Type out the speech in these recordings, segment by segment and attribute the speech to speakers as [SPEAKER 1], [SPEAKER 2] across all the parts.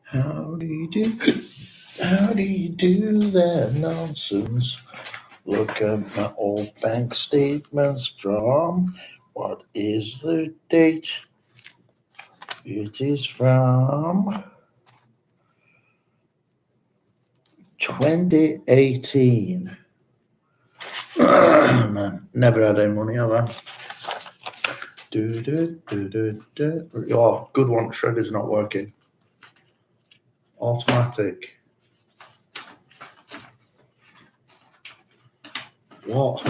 [SPEAKER 1] How do you do? How do you do that nonsense? Look at my old bank statements from what is the date? It is from 2018. Man, never had any money, have I? Oh, good one. Shredder's not working. Automatic. What?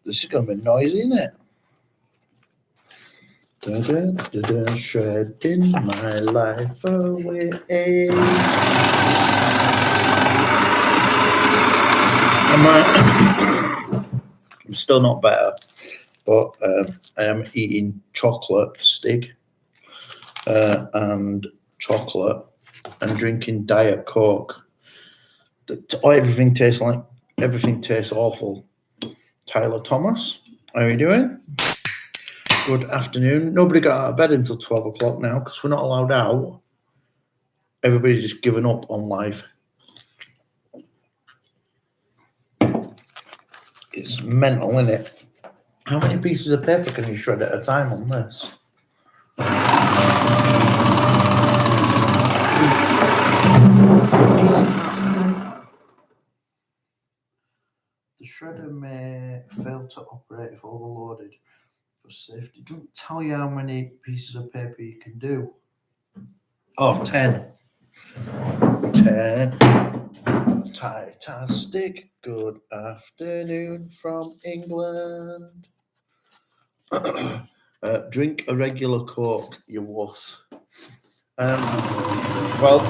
[SPEAKER 1] This is going to be noisy, isn't it? Shredding my life away. I'm still not better, but I am eating chocolate stick and chocolate and drinking Diet Coke. Everything tastes awful. Tyler Thomas, how are you doing? Good afternoon. Nobody got out of bed until 12 o'clock now because we're not allowed out. Everybody's just given up on life. It's mental, isn't it? How many pieces of paper can you shred at a time on this? The shredder may fail to operate if overloaded. For safety, don't tell you how many pieces of paper you can do. Oh, 10. 10. Fantastic. Good afternoon from England. Drink a regular Coke, you wuss. Well,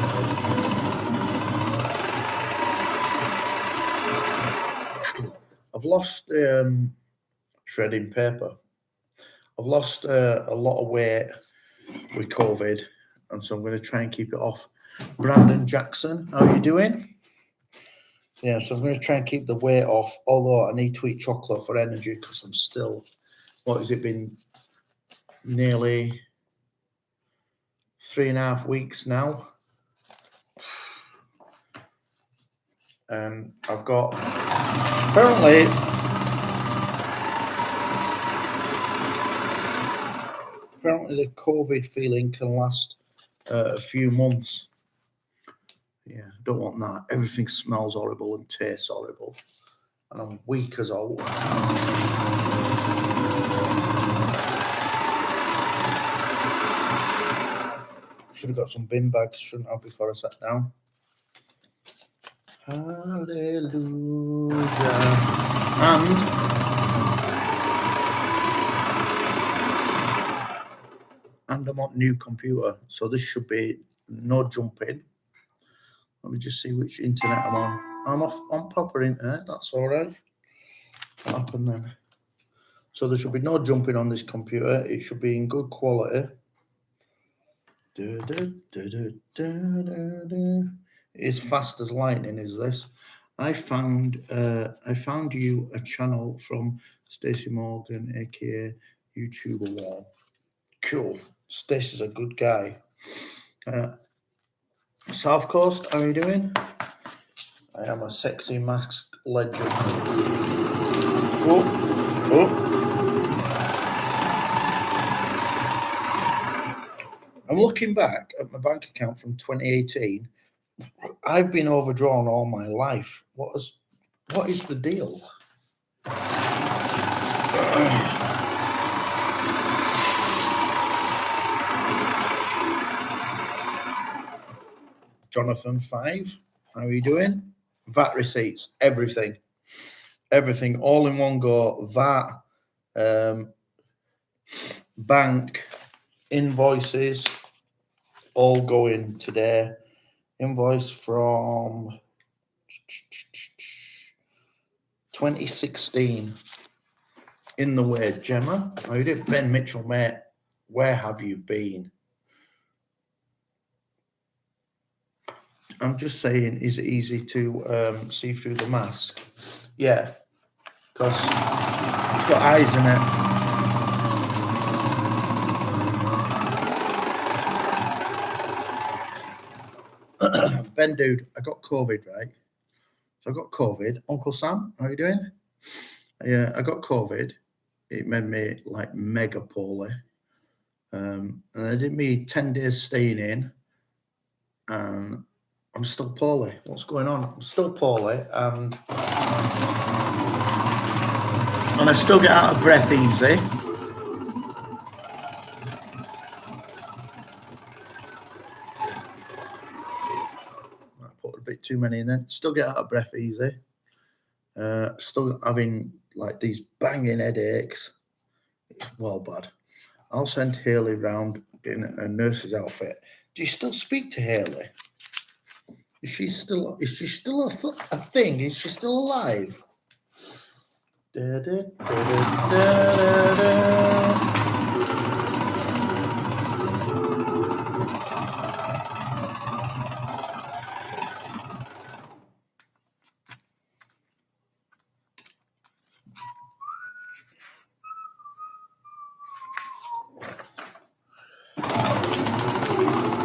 [SPEAKER 1] I've lost shredding paper. I've lost a lot of weight with COVID, and so I'm going to try and keep it off. Brandon Jackson, how are you doing? Yeah, so I'm going to try and keep the weight off, although I need to eat chocolate for energy because I'm still, what has it been, nearly 3.5 weeks now. And I've got, apparently the COVID feeling can last a few months. Yeah, don't want that. Everything smells horrible and tastes horrible. And I'm weak as all. Should have got some bin bags, shouldn't I, before I sat down? Hallelujah. And I'm on new computer, so this should be no jumping. Let me just see which internet I'm on. I'm off on proper internet, that's all right. What happened then? So there should be no jumping on this computer. It should be in good quality. It's fast as lightning, is this? I found you a channel from Stacey Morgan, aka YouTuber Wall. Cool. Stacey's a good guy. South Coast, how are you doing? I am a sexy masked legend. Oh. I'm looking back at my bank account from 2018. I've been overdrawn all my life. What is the deal? Jonathan 5, how are you doing? VAT receipts, everything, all in one go. VAT, bank, invoices, all going today. Invoice from 2016. In the way, Gemma. How you doing? Ben Mitchell, mate, where have you been? I'm just saying, is it easy to see through the mask? Yeah, because got eyes in it. Ben, dude, I got COVID, right? So I got COVID. Uncle Sam, how are you doing? Yeah, I got COVID. It made me like mega poorly. And they did me 10 days staying in. And I'm still poorly. What's going on? I'm still poorly. And I still get out of breath easy. I put a bit too many in there. Still get out of breath easy. Still having like these banging headaches. It's well bad. I'll send Haley round in a nurse's outfit. Do you still speak to Haley? Is she still a thing? Is she still alive? Da, da, da, da, da.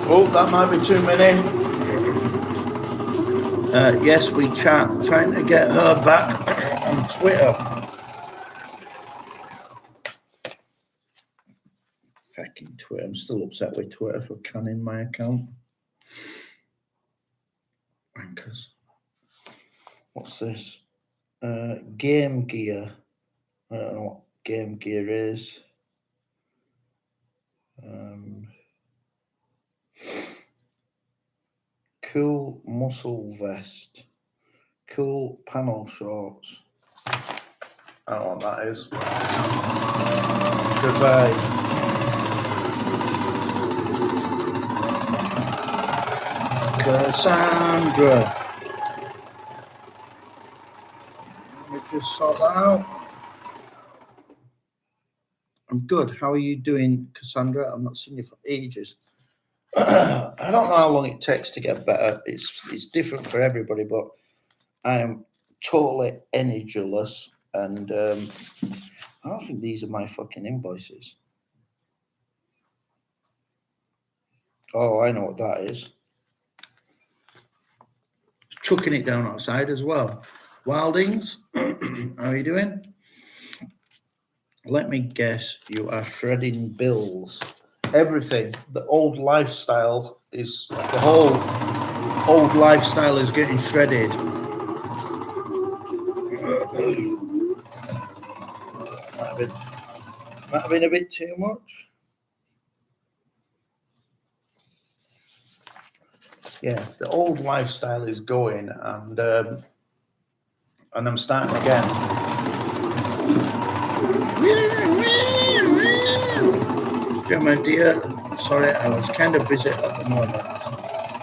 [SPEAKER 1] Oh, that might be too many. Yes, we chat. Trying to get her back on Twitter. Fucking Twitter. I'm still upset with Twitter for canning my account. Anchors. What's this? Game Gear. I don't know what Game Gear is. Cool muscle vest. Cool panel shorts. I don't know what that is. Goodbye. Cassandra. Let me just sort that out. I'm good. How are you doing, Cassandra? I've not seen you for ages. I don't know how long it takes to get better. It's different for everybody, but I am totally energyless, and I don't think these are my fucking invoices. Oh, I know what that is. Chucking it down outside as well. Wildings, how are you doing? Let me guess, you are shredding bills. Everything. The old lifestyle is, the whole old lifestyle is getting shredded. Might have been a bit too much. Yeah, the old lifestyle is going, and I'm starting again. Gemma, dear, sorry, I was kind of busy at the moment.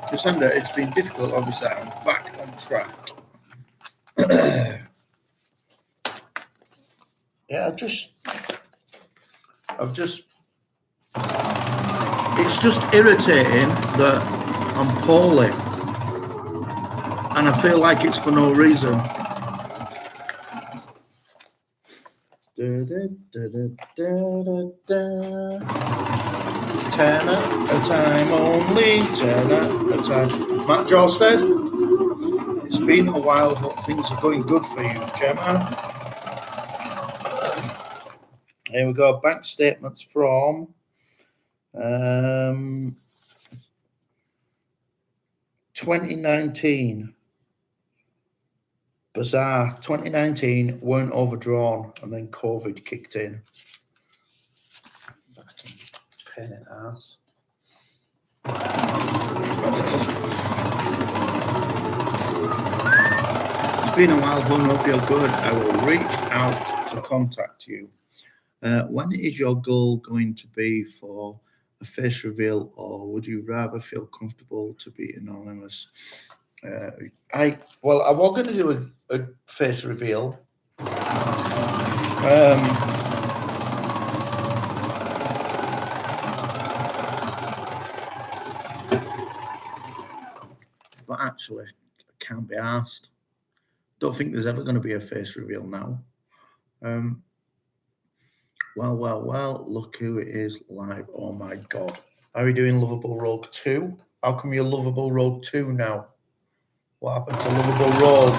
[SPEAKER 1] Cassandra, it's been difficult. Obviously, I'm back on track. Yeah, it's just irritating that I'm poorly, and I feel like it's for no reason. Da, da, da, da, da, da. 10 at a time only, 10 at a time. Matt Jorsted, it's been a while, but things are going good for you, Gemma. Here we go, bank statements from 2019. Bizarre. 2019 weren't overdrawn, and then COVID kicked in. Fucking pain in the ass. It's been a while, but I hope you're good. I will reach out to contact you. When is your goal going to be for a face reveal, or would you rather feel comfortable to be anonymous? I was going to do a face reveal. But actually, I can't be asked. Don't think there's ever going to be a face reveal now. Well, look who it is live. Oh my God. Are we doing Lovable Rogue 2? How come you're Lovable Rogue 2 now? What happened to Lovable Rogue?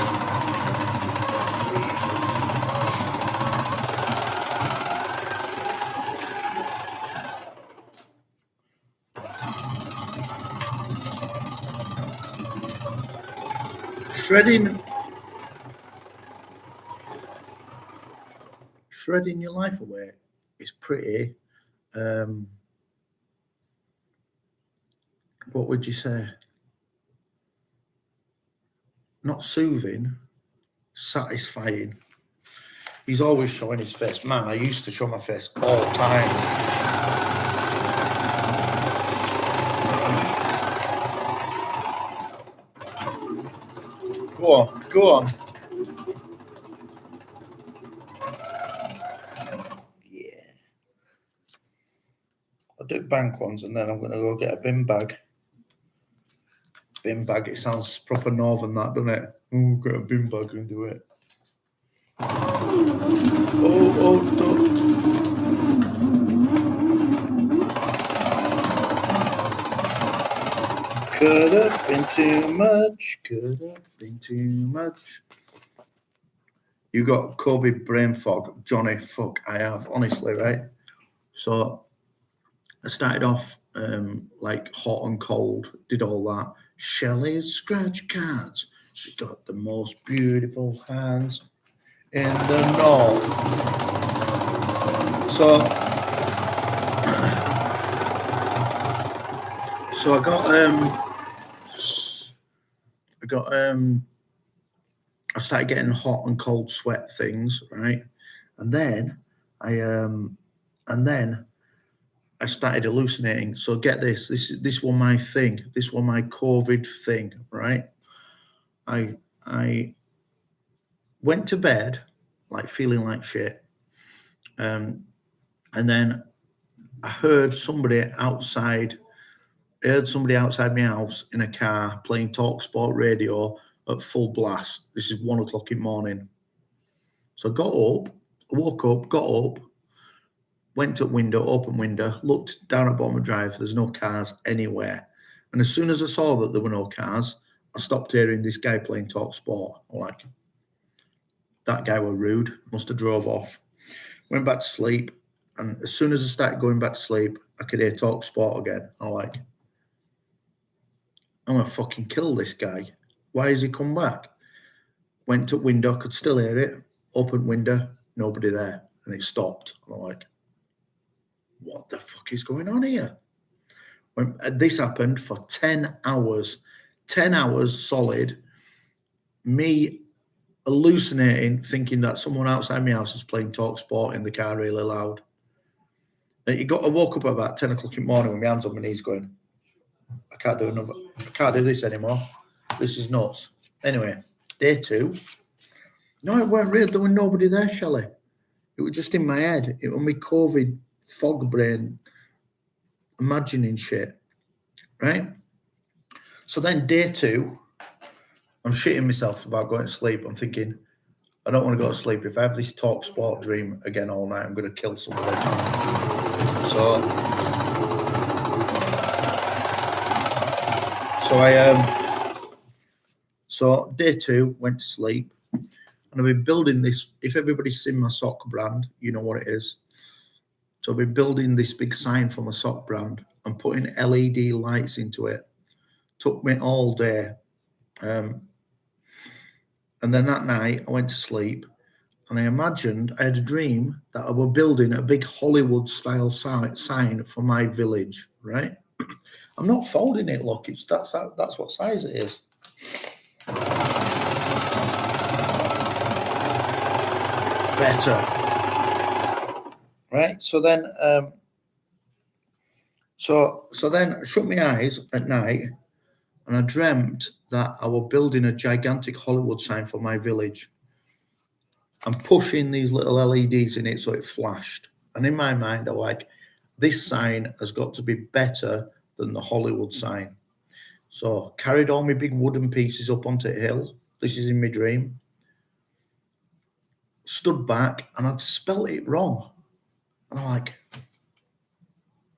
[SPEAKER 1] Shredding your life away is pretty, what would you say? Not soothing, satisfying. He's always showing his face. Man, I used to show my face all the time. Go on. Yeah. I'll do bank ones and then I'm going to go get a bin bag. Bin bag, it sounds proper northern, that, doesn't it? Oh, get a bin bag and do it. Don't. Could have been too much. You got COVID brain fog, Johnny. Fuck, I have, honestly, right? So I started off like hot and cold, did all that. Shelley's scratch cards. She's got the most beautiful hands in the north. So I started getting hot and cold sweat things, right? And then I started hallucinating. So get this was my thing. This was my COVID thing, right? I went to bed like feeling like shit. And then I heard somebody outside my house in a car playing TalkSport radio at full blast. This is 1:00 in the morning. So I woke up, got up, went to window, open window, looked down at bottom of drive. There's no cars anywhere. And as soon as I saw that there were no cars, I stopped hearing this guy playing TalkSport. I'm like, that guy were rude, must have drove off. Went back to sleep. And as soon as I started going back to sleep, I could hear TalkSport again. I'm like, I'm going to fucking kill this guy. Why has he come back? Went to window, could still hear it. Opened window, nobody there. And it stopped. I'm like, what the fuck is going on here? This happened for 10 hours. 10 hours solid. Me hallucinating, thinking that someone outside my house is playing TalkSport in the car really loud. I woke up about 10:00 in the morning with my hands on my knees going, I can't do this anymore. This is nuts. Anyway, day 2. No, it weren't real. There was nobody there, Shelley. It was just in my head. It was my COVID fog brain imagining shit. Right? So then day 2, I'm shitting myself about going to sleep. I'm thinking, I don't want to go to sleep. If I have this TalkSport dream again all night, I'm going to kill somebody. So day 2, went to sleep, and I've been building this. If everybody's seen my sock brand, you know what it is. So I've been building this big sign for my sock brand and putting LED lights into it. Took me all day. And then that night I went to sleep and I had a dream that I was building a big Hollywood style sign for my village, right? I'm not folding it, look, that's what size it is. Better. Right? So then then I shut my eyes at night and I dreamt that I was building a gigantic Hollywood sign for my village. I'm pushing these little LEDs in it so it flashed. And in my mind, I'm like, this sign has got to be better than the Hollywood sign. So carried all my big wooden pieces up onto the hill. This is in my dream. Stood back and I'd spelt it wrong. And I'm like,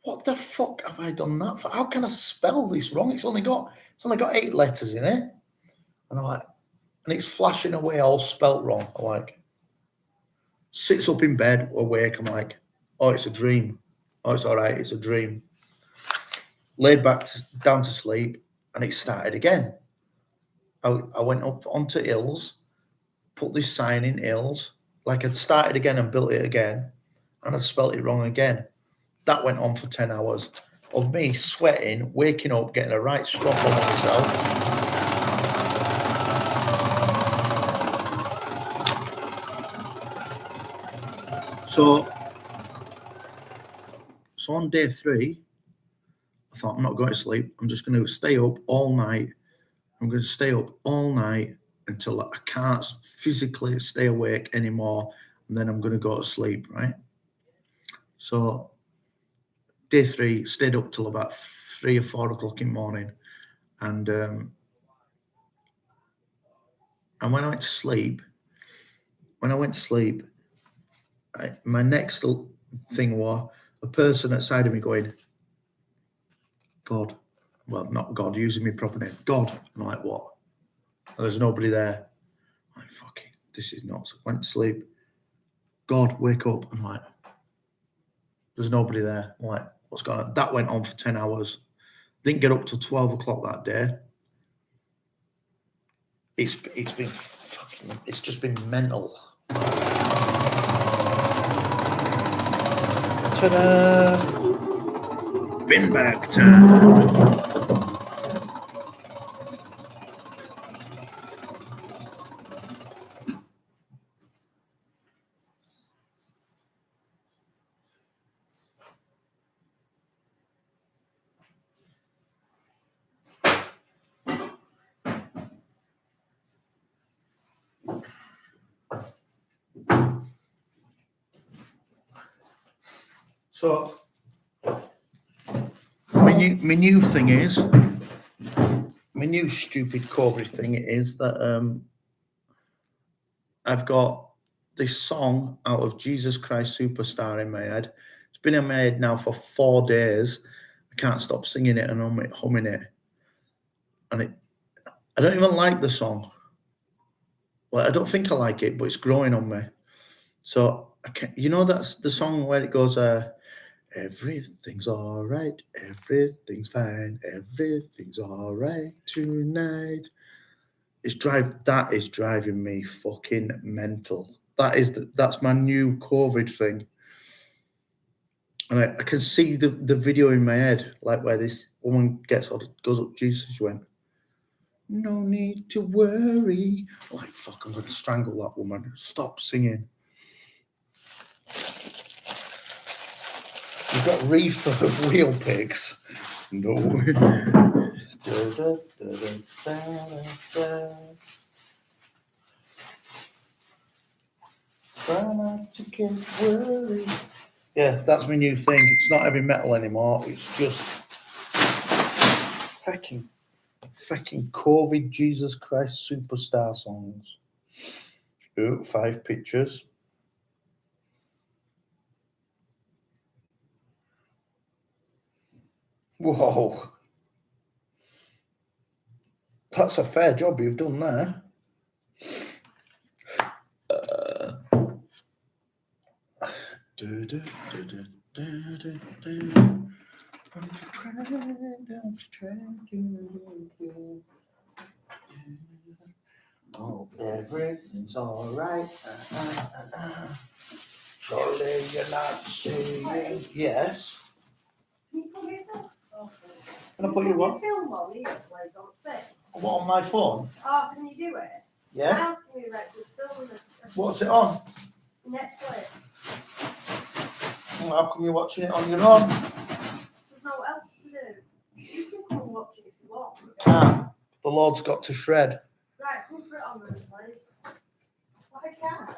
[SPEAKER 1] what the fuck have I done that for? How can I spell this wrong? It's only got 8 letters in it. And I'm like, and it's flashing away all spelt wrong. I'm like, sits up in bed, awake. I'm like, oh, it's a dream. Oh, it's all right. It's a dream. Laid back down to sleep, and it started again. I went up onto Hills, put this sign in Hills, like I'd started again and built it again, and I'd spelt it wrong again. That went on for 10 hours of me sweating, waking up, getting a right strop on myself. So on day 3, I thought, I'm not going to sleep. I'm just going to stay up all night. I'm going to stay up all night until I can't physically stay awake anymore. And then I'm going to go to sleep, right? So day 3, stayed up till about 3 or 4 o'clock in the morning. And when I went to sleep, my next thing was a person outside of me going, God. Well, not God, using me proper name. God. And I'm like, what? And there's nobody there. I'm like, fucking, this is nuts. I went to sleep. God, wake up. I'm like, there's nobody there. I'm like, what's going on? That went on for 10 hours. Didn't get up till 12 o'clock that day. It's been fucking, it's just been mental. Ta-da! Bin bag time. So my new thing is, my new stupid COVID thing is that I've got this song out of Jesus Christ Superstar in my head. It's been in my head now for 4 days. I can't stop singing it and humming it. And I don't even like the song. Well, I don't think I like it, but it's growing on me. So I can't, that's the song where it goes, everything's all right, everything's fine, everything's all right tonight. That is driving me fucking mental. That's my new COVID thing. And I can see the video in my head, like where this woman goes up Jesus. She went, no need to worry. I'm like, fuck, I'm going to strangle that woman. Stop singing. You've got refurb wheel pigs. No. Try not to get worried. Yeah, that's my new thing. It's not heavy metal anymore. It's just fucking COVID Jesus Christ Superstar songs. Oh, 5 pictures. Whoa. That's a fair job you've done there. Oh, everything's all right. Surely you're not saying yes.
[SPEAKER 2] Can you put me film?
[SPEAKER 1] Can I put you what?
[SPEAKER 2] Film on here, please, on film.
[SPEAKER 1] What, on my phone?
[SPEAKER 2] Oh, can you do it?
[SPEAKER 1] Yeah.
[SPEAKER 2] How else can we rent the film?
[SPEAKER 1] What's it on?
[SPEAKER 2] Netflix.
[SPEAKER 1] How come you're watching it on your own?
[SPEAKER 2] There's no else to do. You can come watch it if you want.
[SPEAKER 1] Can't. The Lord's got to shred.
[SPEAKER 2] Right, come put it on then, please. Why can't I?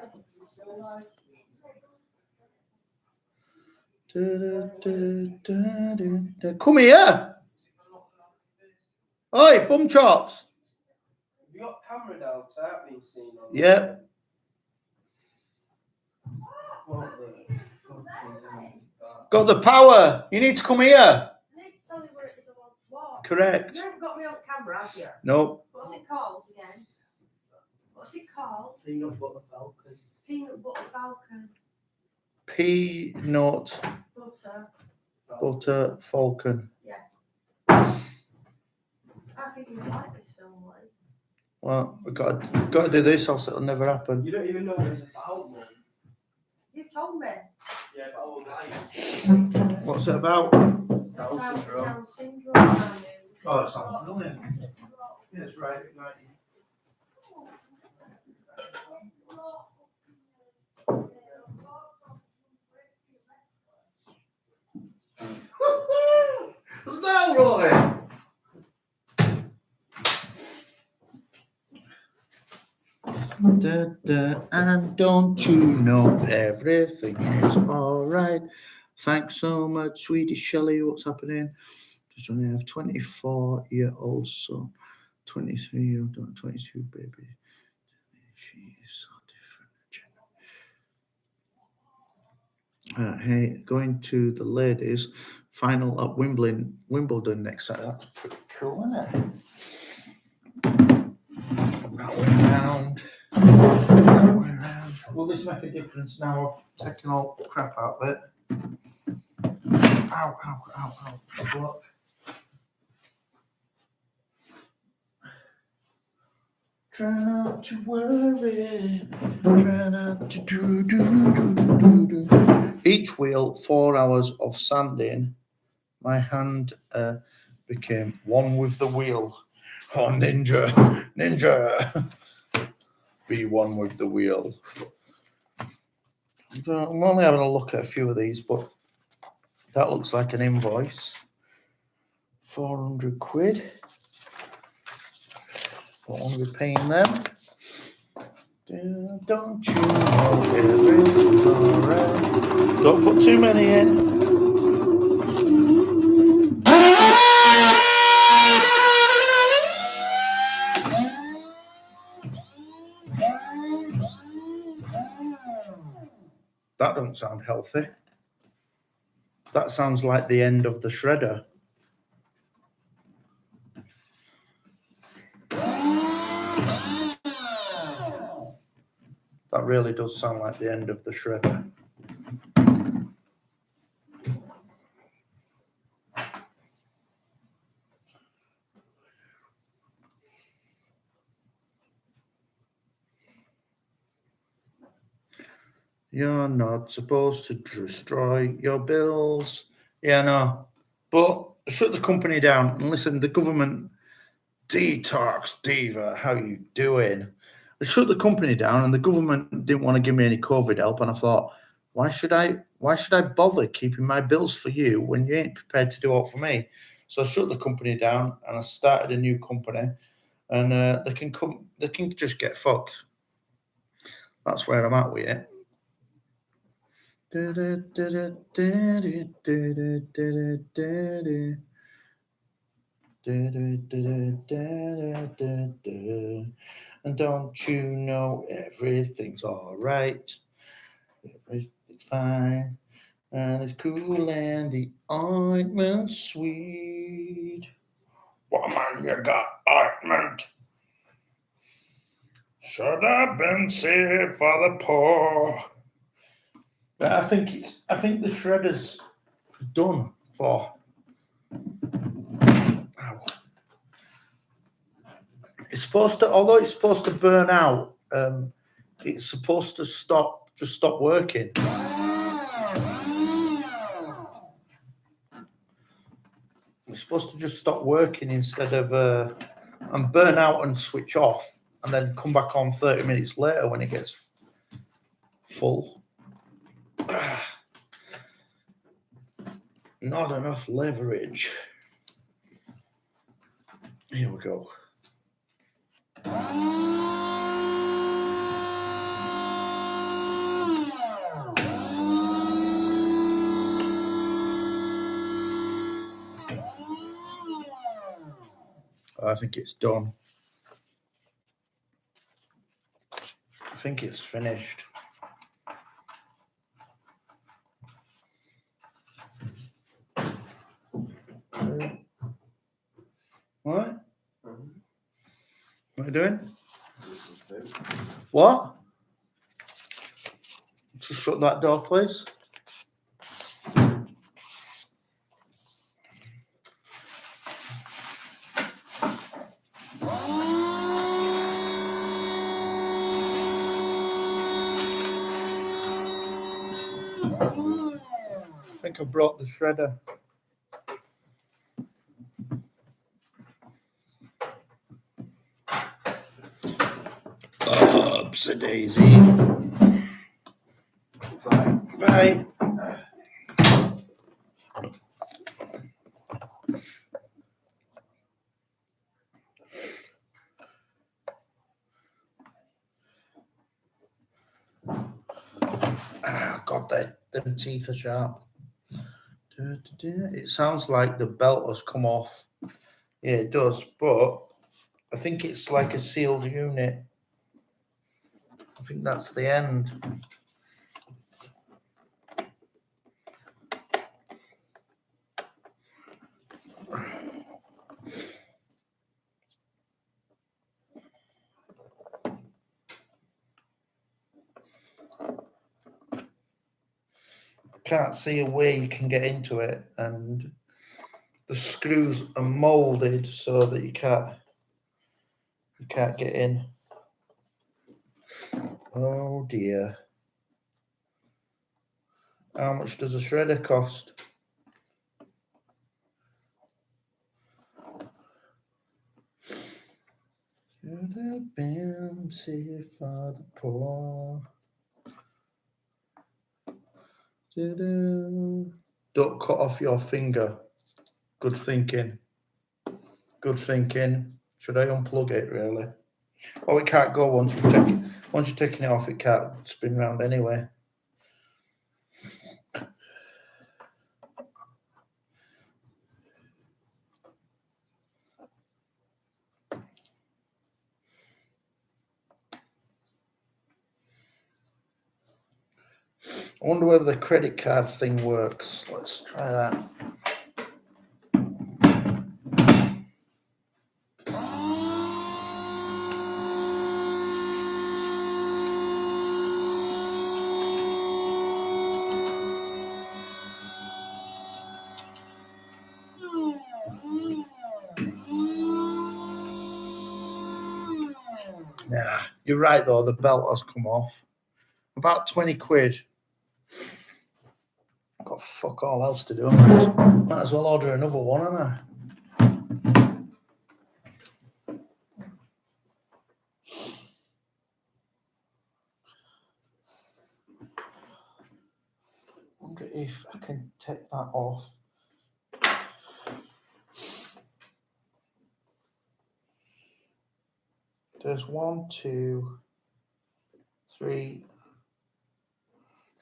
[SPEAKER 1] Come here. Oi, bum chops.
[SPEAKER 3] Have you got camera down? Because I haven't been seen on.
[SPEAKER 1] Yeah.
[SPEAKER 3] What the fuck is that?
[SPEAKER 1] Got the power. You need to come here.
[SPEAKER 2] I need to tell you where it is I want to walk.
[SPEAKER 1] Correct.
[SPEAKER 2] You haven't got me on camera, have you?
[SPEAKER 1] No.
[SPEAKER 2] What's it called again? What's it called?
[SPEAKER 3] Peanut butter falcon.
[SPEAKER 2] Peanut butter falcon.
[SPEAKER 1] Peanut butter falcon.
[SPEAKER 2] I think you would like this film, Lee.
[SPEAKER 1] Well, we've got to do this, else it'll never happen.
[SPEAKER 3] You don't even know what it's about, Mum.
[SPEAKER 2] You told me.
[SPEAKER 3] Yeah, but all right.
[SPEAKER 1] What's it about?
[SPEAKER 3] Down syndrome.
[SPEAKER 2] Down syndrome. I knew.
[SPEAKER 1] Oh, that sounds brilliant. Yes, right. Is that right? And don't you know everything is all right? Thanks so much, sweetie Shelley. What's happening? Just only have 24-year-old son, 23-year-old daughter, 22 baby. She's so different. Hey, going to the ladies final at Wimbledon next Saturday. That's pretty cool, isn't it? That way around. Will this make a difference now? I've taken all the crap out of it. Ow, ow, ow, ow. Look. Try not to worry. Try not to do. Each wheel, 4 hours of sanding. My hand became one with the wheel. Oh, ninja. Be one with the wheel. I'm only having a look at a few of these, but that looks like an invoice. 400 quid. Don't want to be paying them. Don't you know everything's alright? Don't put too many in. That don't sound healthy. That sounds like the end of the shredder. That really does sound like the end of the shredder. You're not supposed to destroy your bills. Yeah, no. But shut the company down and listen, the government detox diva, how you doing? They shut the company down and the government didn't want to give me any COVID help. And I thought, why should I bother keeping my bills for you when you ain't prepared to do it for me? So I shut the company down and I started a new company, and they can just get fucked. That's where I'm at with it. And don't you know everything's all right? Everything's fine. And it's cool and the ointment's sweet. Woman, you got ointment. Should have been saved for the poor. But I think the shredder's done for. Ow. It's supposed to, although it's supposed to burn out, it's supposed to stop working. It's supposed to just stop working instead of and burn out and switch off and then come back on 30 minutes later when it gets full. Not enough leverage. Here we go. I think it's done. I think it's finished. doing? What? Just shut that door, please. I think I brought the shredder. Oopsie daisy. Bye. God, them teeth are sharp. It sounds like the belt has come off. Yeah, it does, but I think it's like a sealed unit. I think that's the end. Can't see a way you can get into it, and the screws are molded so that you can't get in. Oh dear. How much does a shredder cost? Should have been safe for the poor. Don't cut off your finger. Good thinking. Good thinking. Should I unplug it really? Oh, it can't go once you're taking it off. It can't spin round anyway. I wonder whether the credit card thing works. Let's try that. Nah, you're right though, the belt has come off. About 20 quid. I've got fuck all else to do. Might as well order another one, haven't I? Wonder if I can take that off. There's 1, 2, 3.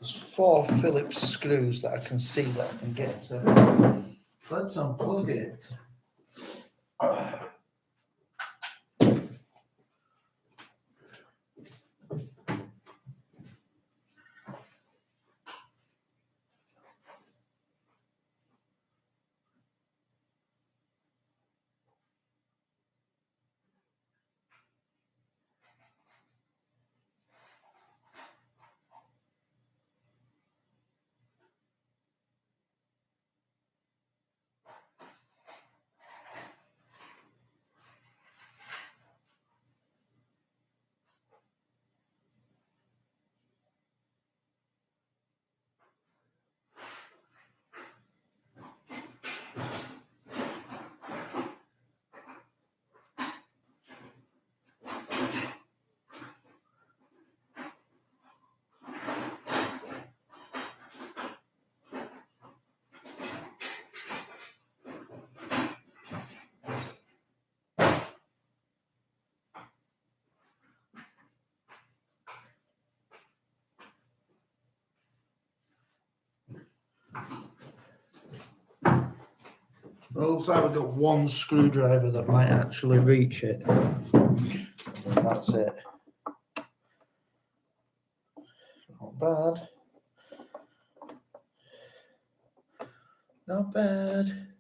[SPEAKER 1] There's 4 Phillips screws that I can see that I can get to. Let's unplug it. Looks like we've got 1 screwdriver that might actually reach it. And that's it. Not bad. Not bad.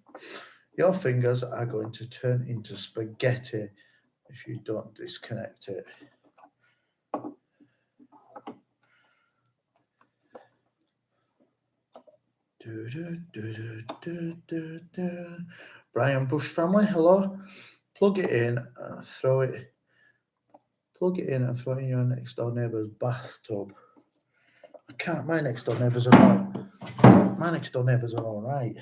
[SPEAKER 1] Your fingers are going to turn into spaghetti if you don't disconnect it. Brian Bush family, hello. Plug it in and throw it. Plug it in and throw it in your next door neighbour's bathtub. I can't. My next door neighbours are all right.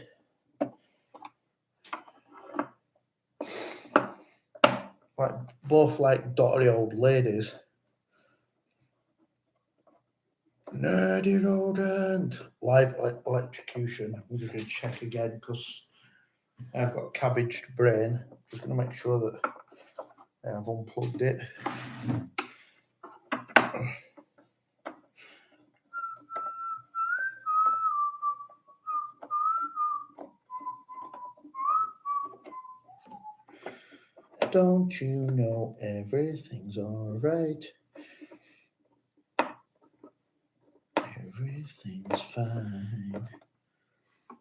[SPEAKER 1] Like both like dottery old ladies. Nerdy rodent. Live electrocution. I'm just going to check again because I've got a cabbaged brain. Just going to make sure that I've unplugged it. Don't you know everything's all right? Everything's fine.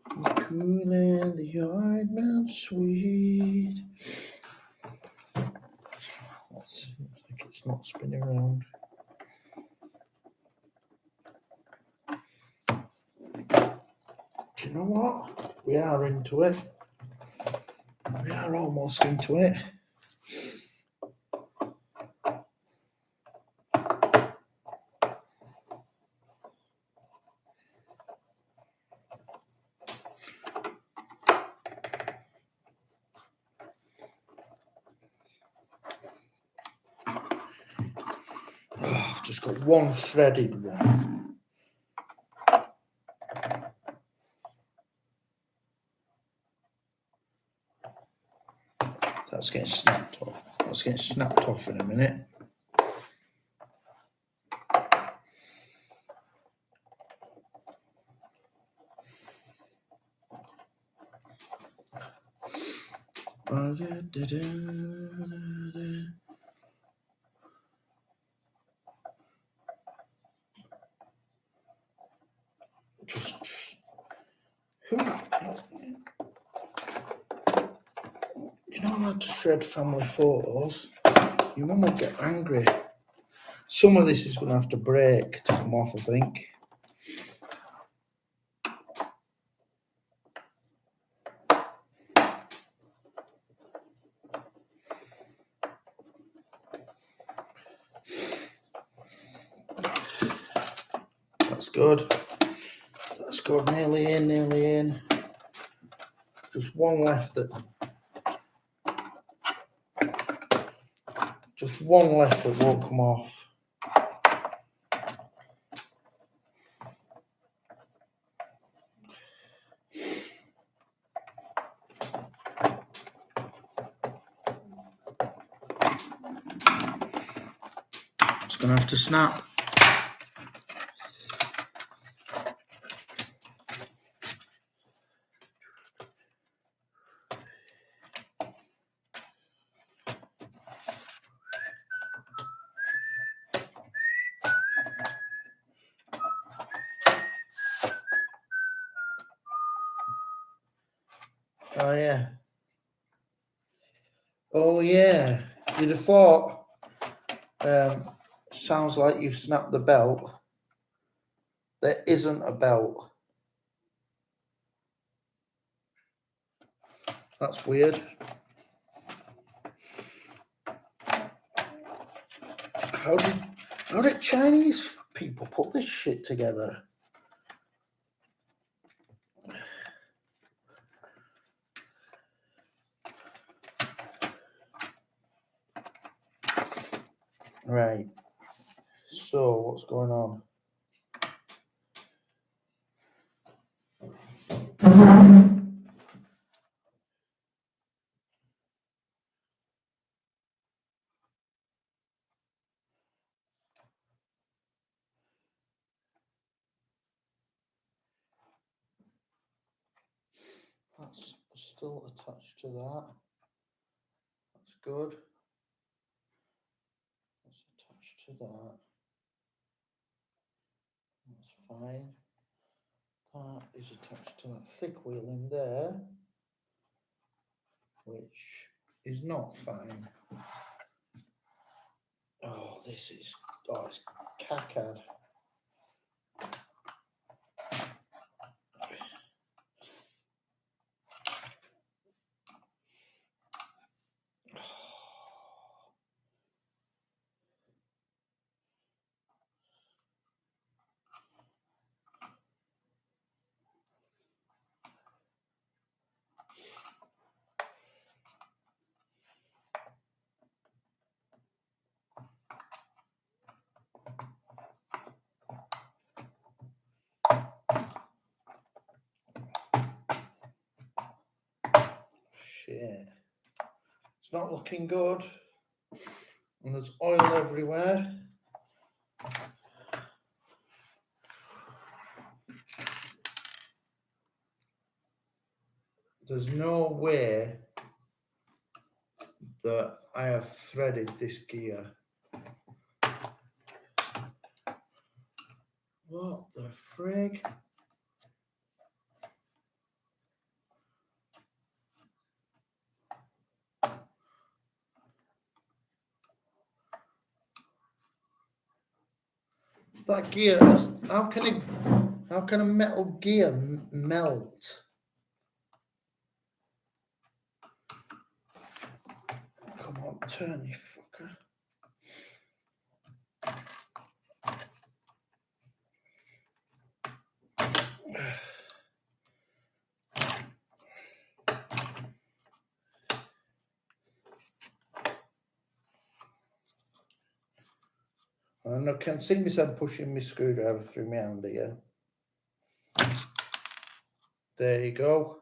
[SPEAKER 1] Cool and the yard smells sweet. Let's see, I think it's not spinning around. Do you know what? We are into it. We are almost into it. Oh, I've just got one threaded one. That's getting snapped off. That's getting snapped off in a minute. Just who? You know how to shred family photos? Your mum will get angry. Some of this is going to have to break to come off, I think. That's good. That's good. Nearly in, nearly in. Just one left that. Just one left that won't come off. It's going to have to snap. Oh, yeah. Oh, yeah. You'd have thought, sounds like you've snapped the belt. There isn't a belt. That's weird. How did Chinese people put this shit together? Right. So what's going on? That's still attached to that. That's good. That's attached to that. That's fine. That is attached to that thick wheel in there, which is not fine. This is, oh, it's cackad. Shit. It's not looking good. And there's oil everywhere. There's no way that I have threaded this gear. What the frig? That gear, how can a metal gear melt? Come on, turn, you fucker. And I can see myself pushing my screwdriver through my hand here. There you go.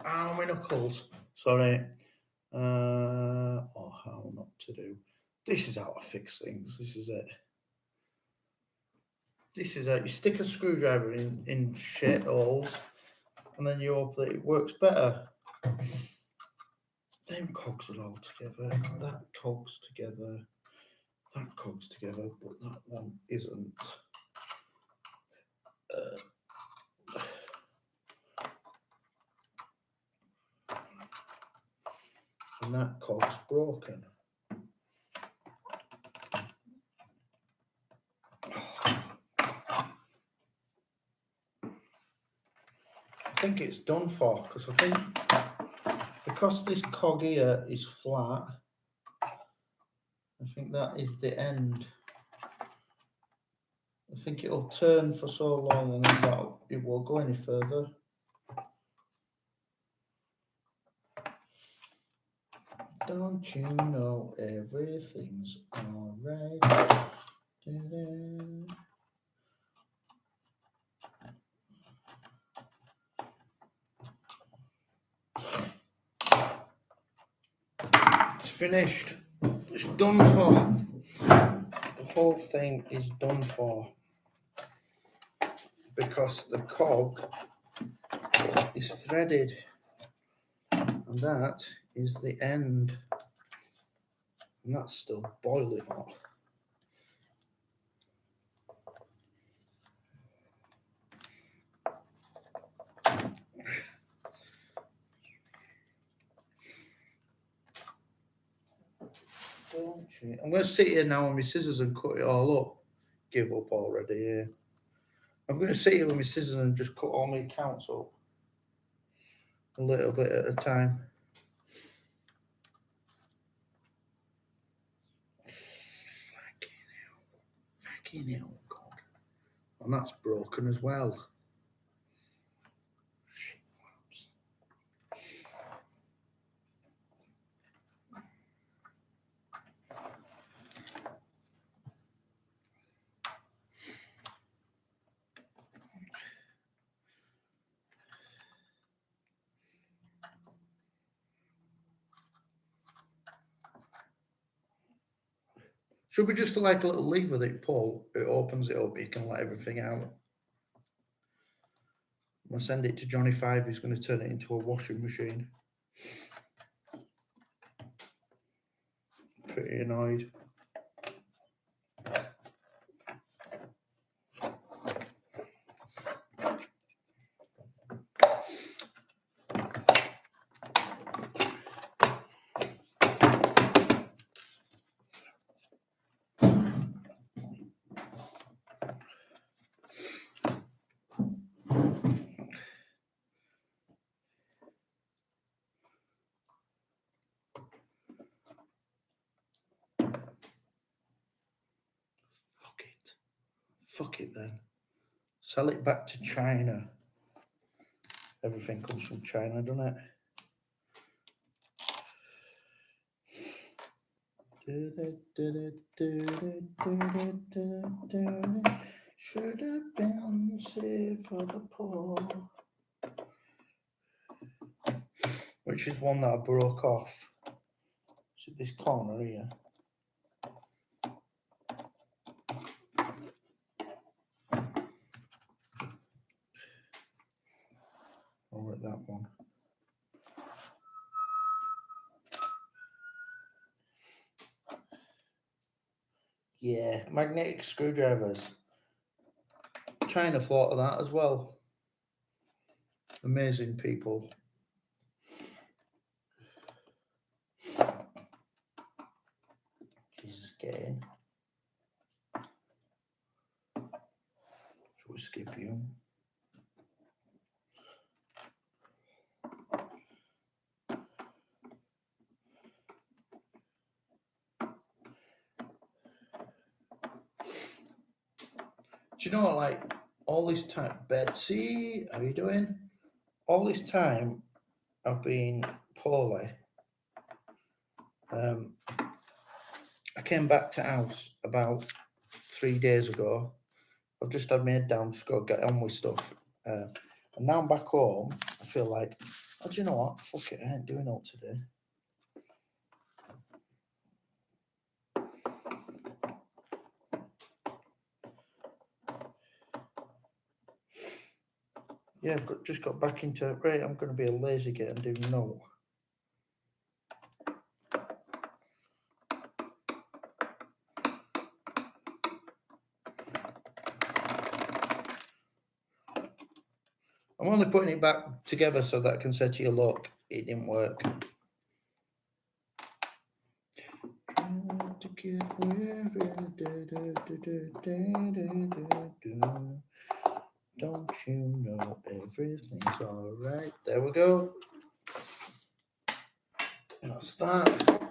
[SPEAKER 1] How many knuckles? Sorry. Oh, how not to do. This is how I fix things. This is it. This is it. You stick a screwdriver in shit holes, and then you hope that it works better. Them cogs are all together. That cog's together. That cog's together, but that one isn't. And that cog's broken. I think it's done for, because I think because this cog here is flat, I think that is the end. I think it'll turn for so long and then it won't go any further. Don't you know everything's alright? Da-da. It's finished. It's done for. The whole thing is done for. Because the cog is threaded. And that is the end. And that's still boiling hot. I'm going to sit here now with my scissors and cut it all up. Give up already here. I'm going to sit here with my scissors and just cut all my accounts up. A little bit at a time. Fucking hell, God. And that's broken as well. Shit flaps. Should be just like a little lever that you pull. It opens it up. You can let everything out. I'm gonna send it to Johnny Five. He's going to turn it into a washing machine. Pretty annoyed. Fuck it then. Sell it back to China. Everything comes from China, doesn't it? Should have been safe for the poor. Which is one that I broke off. Is it this corner here? Or at that one? Yeah, magnetic screwdrivers. China thought of that as well. Amazing people. Jesus, get in. Shall we skip you? Do you know, like, all this time, Betsy, how you doing? All this time, I've been poorly. I came back to house about 3 days ago. I've just had my head down, just got to get on with stuff. And now I'm back home. I feel like, oh, do you know what? Fuck it, I ain't doing all today. Yeah, I've just got back into it. Right, I'm going to be a lazy git and do no. I'm only putting it back together so that I can say to you, look, it didn't work. Don't you know everything's all right? There we go. That's that.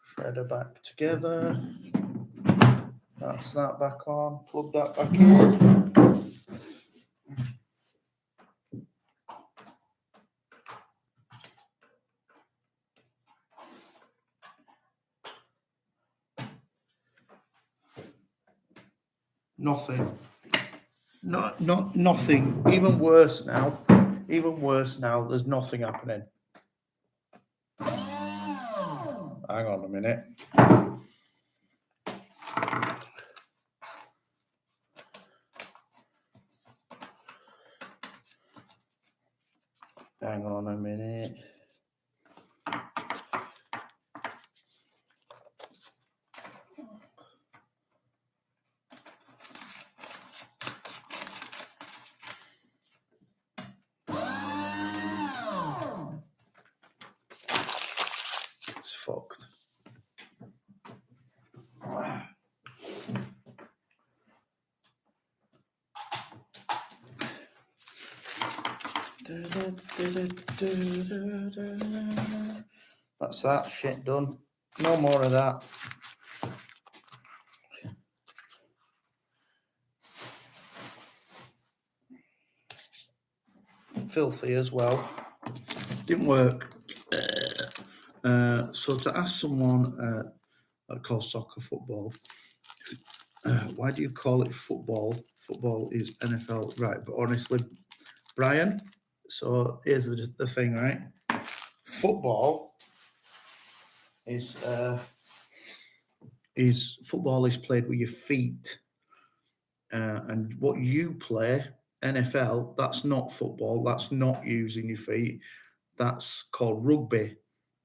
[SPEAKER 1] Shredder back together. That's that back on. Plug that back in. Nothing. Nothing. Even worse now. There's nothing happening. Hang on a minute. Hang on a minute. It's fucked. That's that shit done. No more of that. Filthy as well. Didn't work. So to ask someone that calls soccer football, why do you call it football? Football is NFL, right? But honestly, Brian, so here's the thing, right? Football is football is played with your feet, and what you play, NFL, that's not football. That's not using your feet. That's called rugby.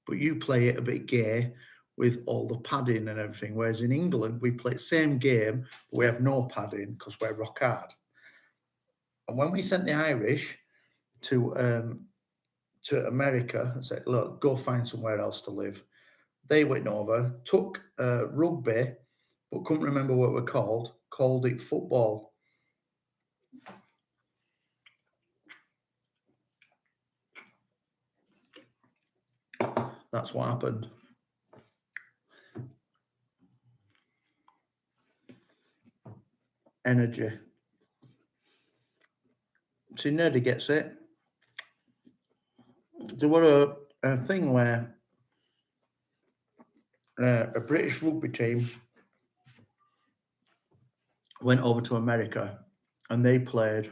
[SPEAKER 1] But you play it a bit gay with all the padding and everything. Whereas in England, we play the same game, but we have no padding because we're rock hard. And when we sent the Irish to America and said, look, go find somewhere else to live, they went over, took rugby, but couldn't remember what it was called it football. That's what happened. Energy. See, Nerdy gets it. There were a thing where a British rugby team went over to America, and they played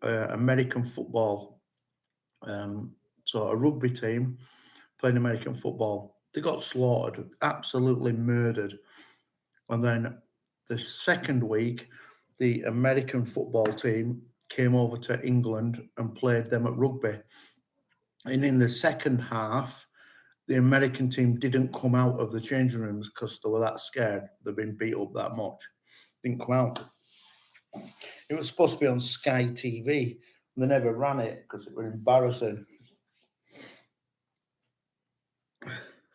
[SPEAKER 1] American football. So a rugby team playing American football. They got slaughtered, absolutely murdered. And then the second week, the American football team came over to England and played them at rugby. And in the second half, the American team didn't come out of the changing rooms because they were that scared. They'd been beat up that much. Didn't come out. It was supposed to be on Sky TV. They never ran it because it was embarrassing.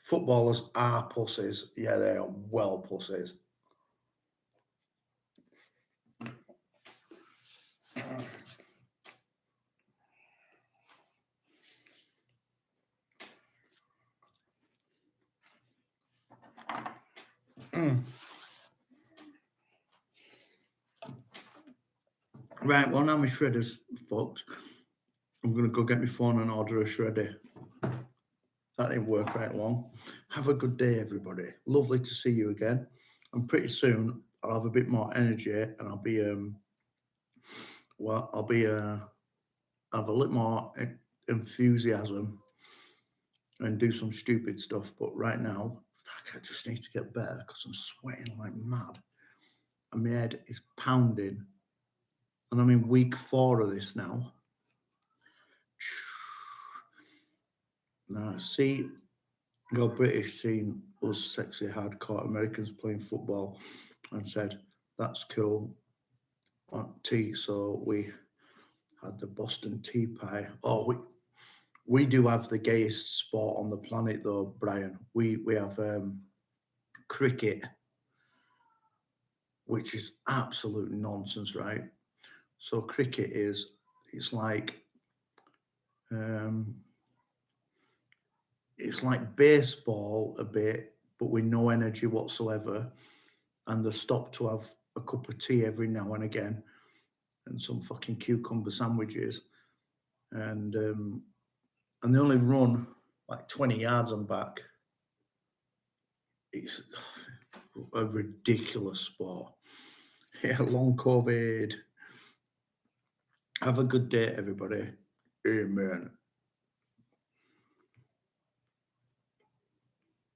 [SPEAKER 1] Footballers are pussies. Yeah, they are well pussies. Right, well, now my shredder's fucked. I'm going to go get my phone and order a shredder. That didn't work right long. Have a good day, everybody. Lovely to see you again. And pretty soon I'll have a bit more energy and I'll be have a little more enthusiasm and do some stupid stuff. But right now, fuck, I just need to get better because I'm sweating like mad. And my head is pounding. And I'm in week 4 of this now. Now, see, your British seen us sexy hardcore Americans playing football and said, that's cool. Want tea, so we had the Boston Tea Pie. Oh, we do have the gayest sport on the planet, though, Brian. We have cricket, which is absolute nonsense, right? So cricket it's like baseball a bit, but with no energy whatsoever. And they stop to have a cup of tea every now and again, and some fucking cucumber sandwiches, and they only run like 20 yards and back. It's a ridiculous sport. Yeah, long COVID. Have a good day, everybody. Amen.